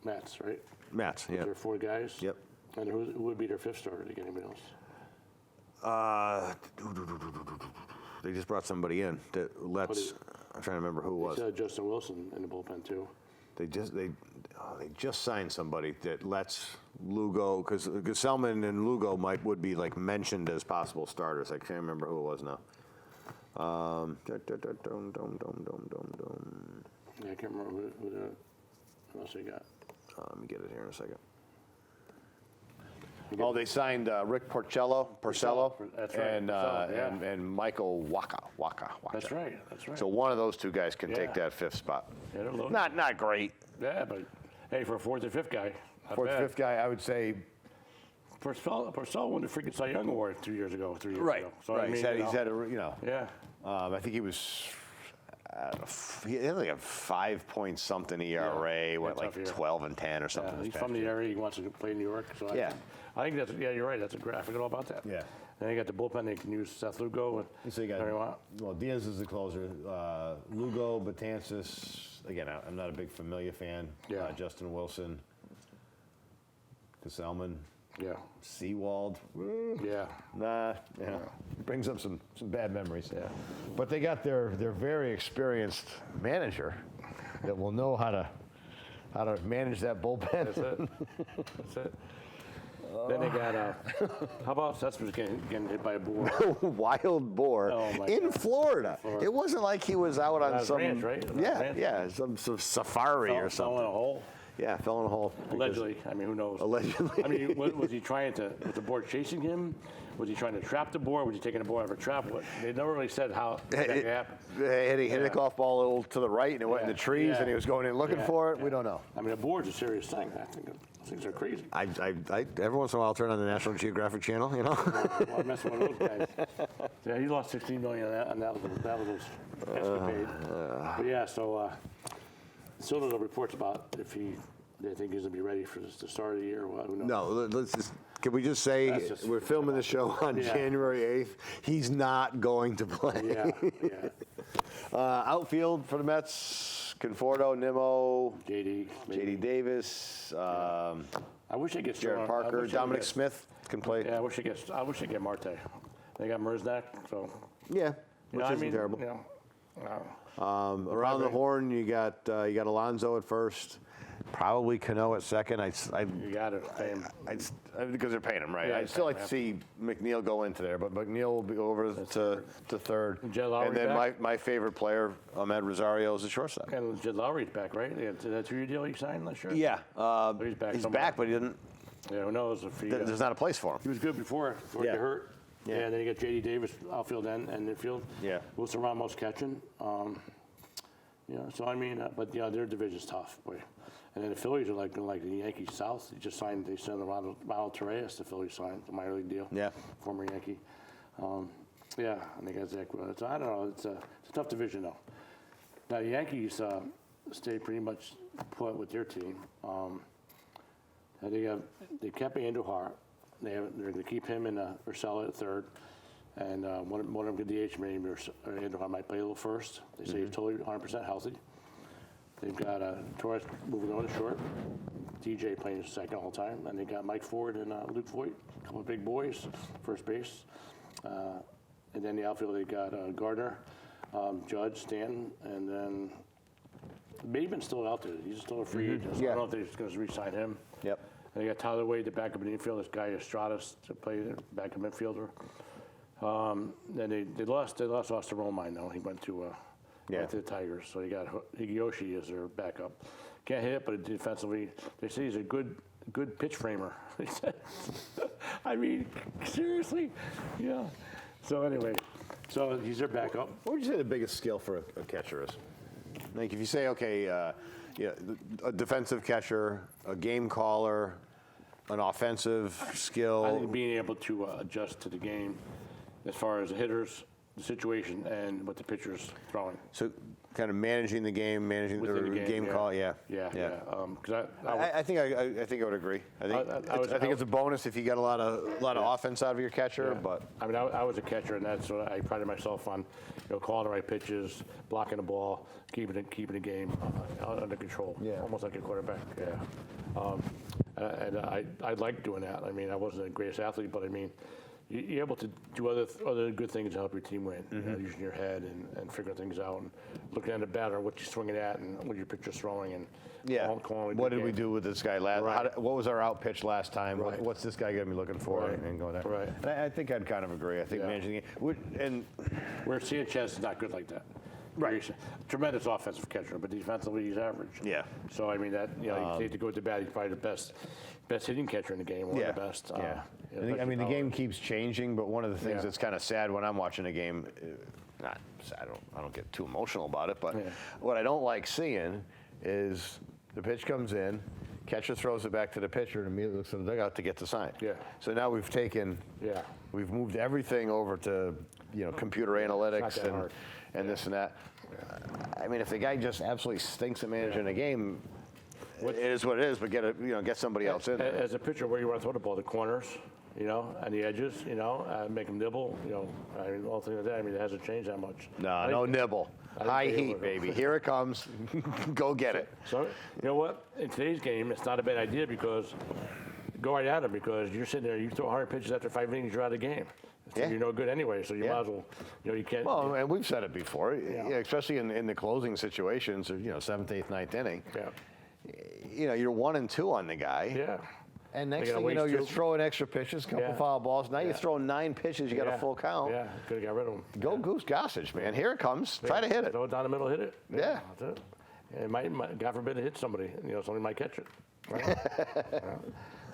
Mats, right? Mats, yeah. Their 4 guys. Yep. And who would be their 5th starter to get anybody else? They just brought somebody in that I'm trying to remember who it was. Justin Wilson in the bullpen too. they just signed somebody that lets Lugo, because Selman and Lugo would be like mentioned as possible starters. I can't remember who it was now. Yeah, I can't remember who else they got. Let me get it here in a second. Oh, they signed Rick Porcello, That's right, and, Porcello, yeah. and Michael Waka. That's right. So one of ththose two guys can take Yeah. that fifth spot. Yeah, they're loaded. Not great. Yeah, but hey, for a fourth or fifth guy, not Fourth, bad. fifth guy, I would say. Porcello won the freaking Cy Young Award 3 years ago. Right. So right. I mean, he's had a, yeah. I think he was. I don't know, he had like a 5 point something ERA, went tough like year. 12 and 10 or something. Yeah, this he's past from the year. area. He wants to play in New York. So Yeah. I think that's, yeah, you're right. That's a graph. I forgot all about that. Yeah. Then you got the bullpen. They can use Seth Lugo. So you got, whatever you want. well, Diaz is the closer. Lugo, Betances. Again, I'm not a big Familia fan. Yeah. Justin Wilson. Caselman. Yeah. Seawald. Yeah. Nah, brings up some bad memories. Yeah. But they got their very experienced manager that will know how to manage that bullpen. That's it. That's it. Then they got, how about Cespedes getting hit by a boar? Wild boar Oh, my in God. Florida. It wasn't like he was out on was some ranch, right? That was ranch. some safari or Fell in something. a hole. Yeah, fell in a hole. because- Allegedly. I mean, who knows? Allegedly. I mean, was he trying to, was the boar chasing him? Was he trying to trap the boar? Was he taking the boar out of a trap? They never really said how that happened. He hit a Yeah. golf ball a little to the right, and it went in Yeah. the trees, Yeah. and he was going in looking Yeah. for it. Yeah. We don't know. I mean, a boar's a serious thing. I think things are crazy. I every once in a while I'll turn on the National Geographic channel, you know. Well, I'm messing with those guys. Yeah, he lost $16 million on that little escapade. But yeah, so still no reports about if they think he's gonna be ready for the start of the year. Well, who knows? No, let's just. Can we just say That's just- we're filming the show on Yeah. January 8th? He's not going to play. Yeah. Outfield for the Mets: Conforto, Nimmo, JD. maybe. J.D. Davis, I wish they get Jared Parker, Dominic Smith can play. Yeah, I wish they get Marte. They got Merznak, so. Yeah, You which know, I isn't mean, terrible. You know, Around the horn, you got Alonso at first, probably Cano at second. you got to pay him. Because they're paying him, right? Yeah, I'd still like yeah. to see McNeil go into there, but McNeil will be over to third. Jed Lowry And then back? my favorite player, Ahmed Rosario, is the shortstop. And Jed Lowry's back, right? Yeah, is that 2-year deal he signed last year? Yeah, He's back he's somewhere. back, but he didn't. Yeah, who knows if he. There's not a place for him. He was good before he Yeah. got hurt. Yeah. And then you got J.D. Davis outfield and infield. Yeah. Wilson Ramos catching. So I mean, but yeah, their division's tough, boy. And then the Phillies are like the Yankees South. They signed Ronald Torreyes. The Phillies signed the minor league deal. Yeah. Former Yankee. Yeah, and they got Zach. So I don't know. It's a tough division though. Now the Yankees stay pretty much put with their team. They kept Andujar. They're going to keep him in Urshela at third, and one of them get DH. Maybe Andujar might play a little first. They say he's totally 100% healthy. They've got Torres moving on to short, DJ playing second all the time, and they got Mike Ford and Luke Voigt, a couple of big boys, first base, and then the outfield they got Gardner, Judge, Stanton, and then Bateman's still out there. He's still a free agent. So I Yeah. don't know if they're just going to re-sign him. Yep. And they got Tyler Wade, the backup infield. This guy Estradas to play the backup midfielder. Then they lost Austin Romine though. He went to the Tigers. So you got Higiyoshi as their backup. Can't hit, but defensively, they say he's a good pitch framer. They said. I mean, seriously, yeah. So anyway, so he's their backup. What would you say the biggest skill for a catcher is? Like if you say, okay, a defensive catcher, a game caller, an offensive skill. I think being able to adjust to the game as far as the hitters, the situation, and what the pitcher's throwing. So kind of managing the game, managing Within the the game, yeah. call. Yeah. Yeah. 'Cause I think I would agree. I think it's a bonus if you get a lot of offense out of your catcher. Yeah. But I mean, I was a catcher, and that's what I prided myself on. Calling the right pitches, blocking the ball, keeping the game under control. Yeah. Almost like a quarterback. Yeah. And I liked doing that. I mean, I wasn't the greatest athlete, but I mean, you're able to do other good things to help your team win. You know, using your head and figuring things out and looking at the batter, what you're swinging at and what your pitcher's throwing and calling What did we do with this guy last? Right. What was our out pitch last time? Right. What's this guy going to be looking for? Right. And going there. Right. And I think I'd kind of agree. I think managing the game and where Sanchez is not good like that. Right. He's a tremendous offensive catcher, but defensively he's average. Yeah. So I mean that you need to go with the bat. He's probably the best hitting catcher in the game. One of the best. Yeah. You know, I mean the game keeps changing, but one of the things that's kind of sad when I'm watching a game, not sad. I don't get too emotional about it, but what I don't like seeing is the pitch comes in, catcher throws it back to the pitcher, and immediately looks at the dugout to get the sign. Yeah. So now we've moved everything over to computer analytics and this and that. I mean, if the guy just absolutely stinks at managing a game, it is what it is. But get somebody else in there. As a pitcher, where you want to throw the ball, the corners, and the edges, make them nibble, I mean, all things like that. I mean, it hasn't changed that much. No nibble. High heat, baby. Here it comes. Go get it. So, you know what? In today's game, it's not a bad idea because go right at him because you're sitting there, you throw 100 pitches after 5 innings, you're out of the game. So you're no good anyway, so you might as well, you can't. Well, and we've said it before, especially in the closing situations, or 7th, 8th, 9th inning. Yeah. You're 1 and 2 on the guy. Yeah. And next thing you know, you're throwing extra pitches, couple foul balls. Now you're throwing 9 pitches, you got a full count. Yeah, could have got rid of him. Go Goose Gossage, man. Here it comes. Try to hit it. Throw it down the middle, hit it. Yeah. That's it. Yeah, it might, God forbid, it hit somebody. Somebody might catch it. Right?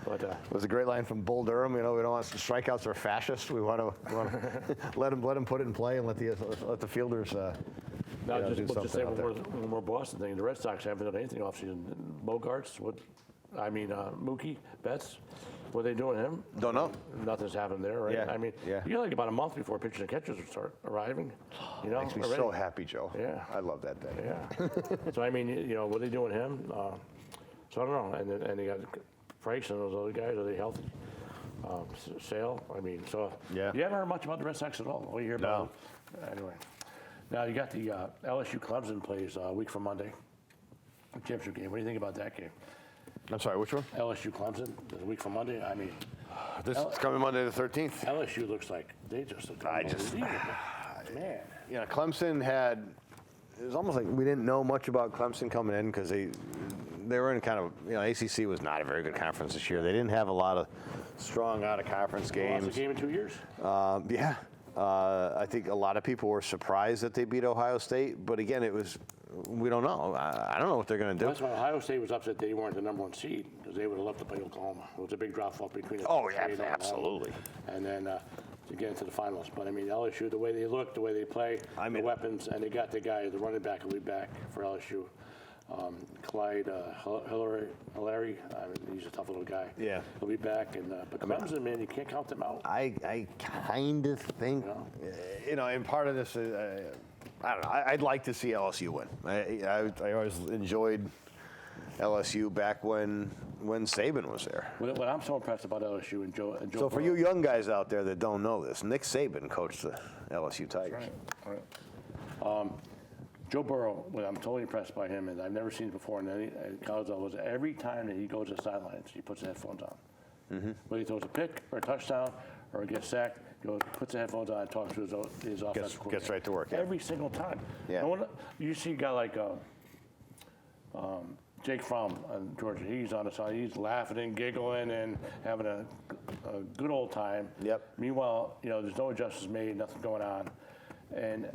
But it was a great line from Bull Durham. We don't want strikeouts are fascist. We want to let him put it in play and let the fielders. now, do we'll just say something out one more Boston thing. The Red Sox haven't done anything offseason. Bogarts, Mookie Betts. What are they doing to him? Don't know. Nothing's happened there, right? Yeah. I mean, you got like about a month before pitchers and catchers would start arriving. Makes me so happy, Joe. Yeah. I love that day. Yeah. So I mean, what are they doing to him? So I don't know. And they got Price and those other guys. Are they healthy? Sale. I mean, so you haven't heard much about the Red Sox at all. All you hear about. Anyway, now you got the LSU Clemson plays a week from Monday. Championship game. What do you think about that game? I'm sorry, which one? LSU Clemson, a week from Monday. I mean, this is coming Monday the 13th. LSU looks like they just look man. Clemson had. It was almost like we didn't know much about Clemson coming in because they were in kind of ACC was not a very good conference this year. They didn't have a lot of strong out of conference games. Lost a game in 2 years. I think a lot of people were surprised that they beat Ohio State, but again, we don't know. I don't know what they're going to do. That's why Ohio State was upset they weren't the #1 seed because they would have loved to play Oklahoma. It was a big drop off between. Absolutely. And then to get into the finals, but I mean LSU, the way they look, the way they play, the weapons, and they got the guy, the running back, who'll be back for LSU. Clyde Hillary. I mean, he's a tough little guy. Yeah, he'll be back. And but Clemson, man, you can't count them out. I kind of think, and part of this is, I don't know. I'd like to see LSU win. I always enjoyed LSU back when Saban was there. What I'm so impressed about LSU and Joe. So for you young guys out there that don't know this, Nick Saban coached the LSU Tigers. Right. Joe Burrow, what I'm totally impressed by him, and I've never seen it before in any college level, is every time that he goes to the sidelines, he puts the headphones on. Whether he throws a pick or a touchdown or gets sacked, he puts the headphones on and talks to his offensive coordinator. Gets right to work. Every single time. Yeah. You see a guy like Jake Fromm in Georgia. He's on the side. He's laughing and giggling and having a good old time. Yep. Meanwhile, there's no adjustments made, nothing going on. And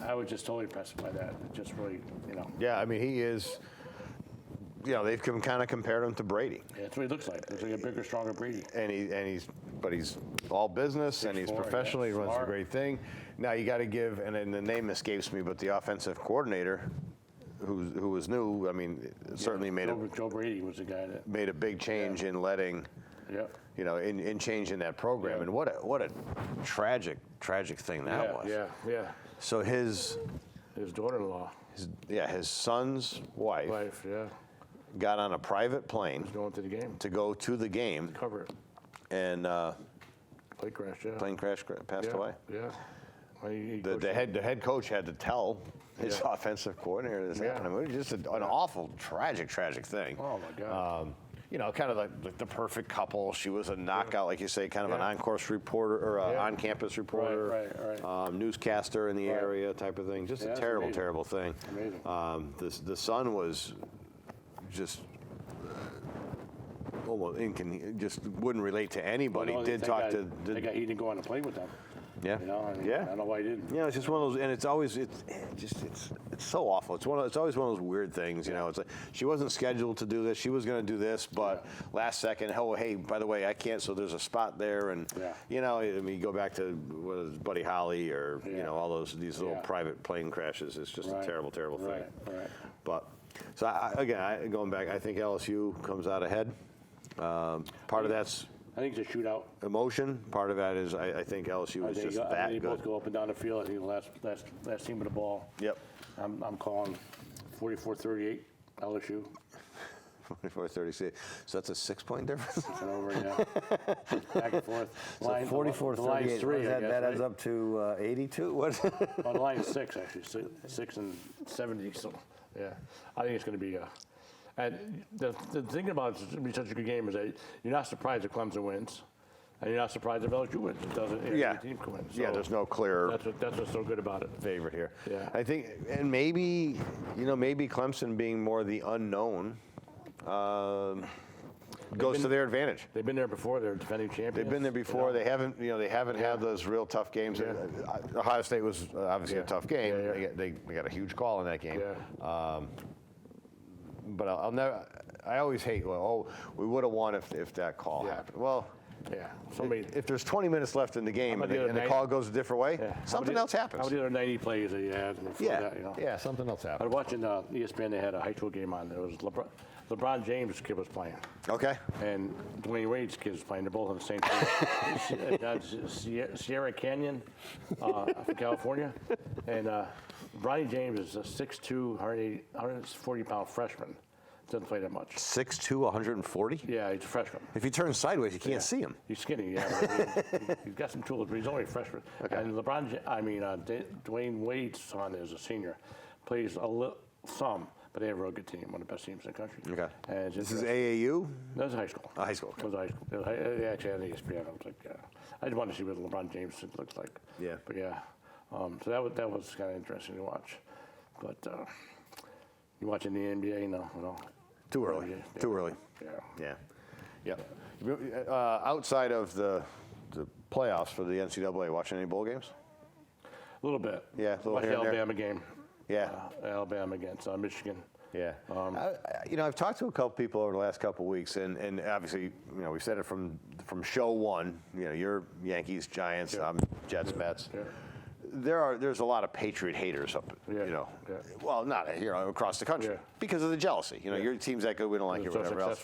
I was just totally impressed by that. It just really, Yeah, I mean, he is. They've kind of compared him to Brady. Yeah, that's what he looks like. Looks like a bigger, stronger Brady. And he's all business, and he's professional. He runs a great thing. Now you got to give, and then the name escapes me, but the offensive coordinator, who was new, I mean, certainly Joe Brady was the guy that made a big change in letting. In changing that program, and what a tragic thing that was. Yeah. So his daughter-in-law, his son's wife, got on a private plane, going to the game, to go to the game, cover it, and plane crash, passed away. Yeah. The head coach had to tell his offensive coordinator this happened. I mean, just an awful, tragic thing. Oh my God. kind of like the perfect couple. She was a knockout, like you say, kind of an on-course reporter or on-campus reporter, Right. Newscaster in the area type of thing. Just a terrible, terrible thing. Amazing. The son was just almost just wouldn't relate to anybody. Well, no, Did talk to. he didn't go on to play with them. Yeah. I don't know why he didn't. It's just one of those, and it's always it's so awful. It's always one of those weird things. It's like she wasn't scheduled to do this. She was going to do this, but last second, oh hey, by the way, I can't. So there's a spot there, and I mean, you go back to Buddy Holly or all these little private plane crashes. It's just a terrible, terrible thing. Right. But so going back, I think LSU comes out ahead. Part of that's. I think it's a shootout. Emotion. Part of that is I think LSU is just that they good. both go up and down the field. I think the last team with the ball. Yep. I'm calling 44-38 LSU. 44-36. So that's a 6-point difference. And over, back and forth. So 44-38. That adds up to 82. What? Well, the line is 6 actually, 6 and 70. So I think it's going to be. And the thing about it's going to be such a good game is that you're not surprised if Clemson wins, and you're not surprised if LSU wins. It doesn't. Any team can win. So there's no clear. That's what's so good about it. Favorite here. Yeah. I think, and maybe Clemson being more the unknown goes to their advantage. They've been there before. They're defending champions. They've been there before. They haven't. They haven't had those real tough games. Ohio State was obviously a tough game. Yeah. They got a huge call in that game. Yeah. But I'll never. I always hate. Well, we would have won if that call happened. Well, if there's 20 minutes left in the game and the call goes a different way, something else happens. How many other 90 plays that you had before that? Yeah, something else I happened. was watching ESPN. They had a high school game on. There was LeBron James' kid was playing. Okay. And Dwayne Wade's kid was playing. They're both on the same team. Sierra Canyon, from California, and Bronny James is a 6'2", 140-pound freshman. Doesn't play that much. 6'2", 140? Yeah, he's a freshman. If he turns sideways, you can't see him. He's skinny, but he's got some tools, but he's only a freshman. Okay. And Dwayne Wade's son is a senior, plays some, but they have a real good team, one of the best teams in the country. Okay. And this is AAU? That was high school. High school. It was high school. They actually had an ESPN. I was like, I just wanted to see what LeBron James looks like. Yeah. But so that was kind of interesting to watch. But you watching the NBA? No. Too early. Yeah. Too early. Yeah. Outside of the playoffs for the NCAA, watching any bowl games? A little bit. Yeah, a little watch here the and there. Alabama game. Yeah. Alabama against Michigan. Yeah. I've talked to a couple people over the last couple of weeks, and obviously, we said it from show one. You're Yankees, Giants, I'm Jets, Mets. Yeah. There's a lot of Patriot haters up, well, not across the country because of the jealousy. Your team's that good, we don't like it, whatever else.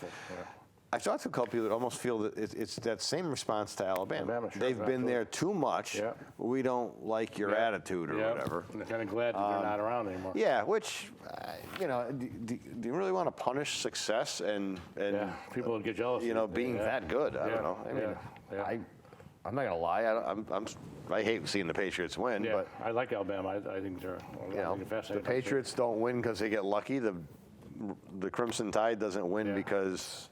I've talked to a couple people that almost feel that it's that same response to Alabama. They've been there too much. Yeah. We don't like your attitude or whatever. And they're kind of glad that they're not around anymore. Yeah, which, do you really want to punish success and people get jealous. Being that good? I don't know. I mean, I'm not gonna lie. I hate seeing the Patriots win, but I like Alabama. I think they're fascinating. The Patriots don't win because they get lucky. The Crimson Tide doesn't win because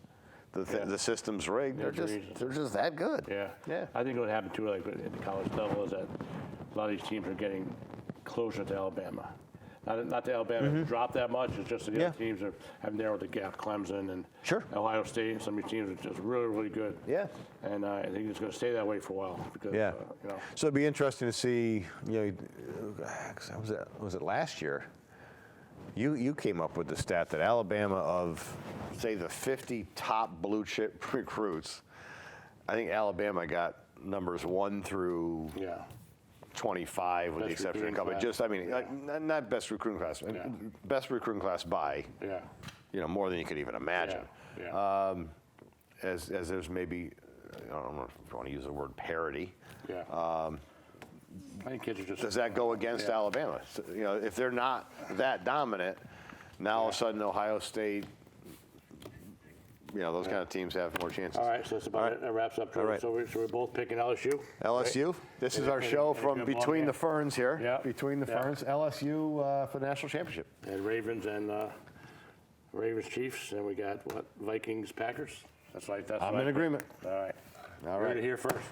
the system's rigged. They're just that good. Yeah. I think what happened too, like at the college level, is that a lot of these teams are getting closer to Alabama. Not that Alabama dropped that much. It's just that the other teams have narrowed the gap. Clemson and Ohio State. Some of these teams are just really, really good. Yeah. And I think it's going to stay that way for a while. Because, So it'd be interesting to see. Was it last year? You came up with the stat that Alabama, of say the 50 top blue chip recruits, I think Alabama got numbers 1 through 25 with the exception of a couple. Just not best recruiting class, best recruiting class by more than you could even imagine. As there's maybe, I don't know if you want to use the word parity. I think kids are just. Does that go against Alabama? So, if they're not that dominant, now all of a sudden Ohio State, those kind of teams have more chances. All right, so that's about it. That wraps up. All right. So we're both picking LSU. LSU. Right? This is our show from Between the Ferns here. Yeah. Between the Ferns. LSU for the national championship. And Ravens and Ravens, Chiefs, and we got, what, Vikings, Packers? That's right. I'm in agreement. All right. All Heard right. it here first.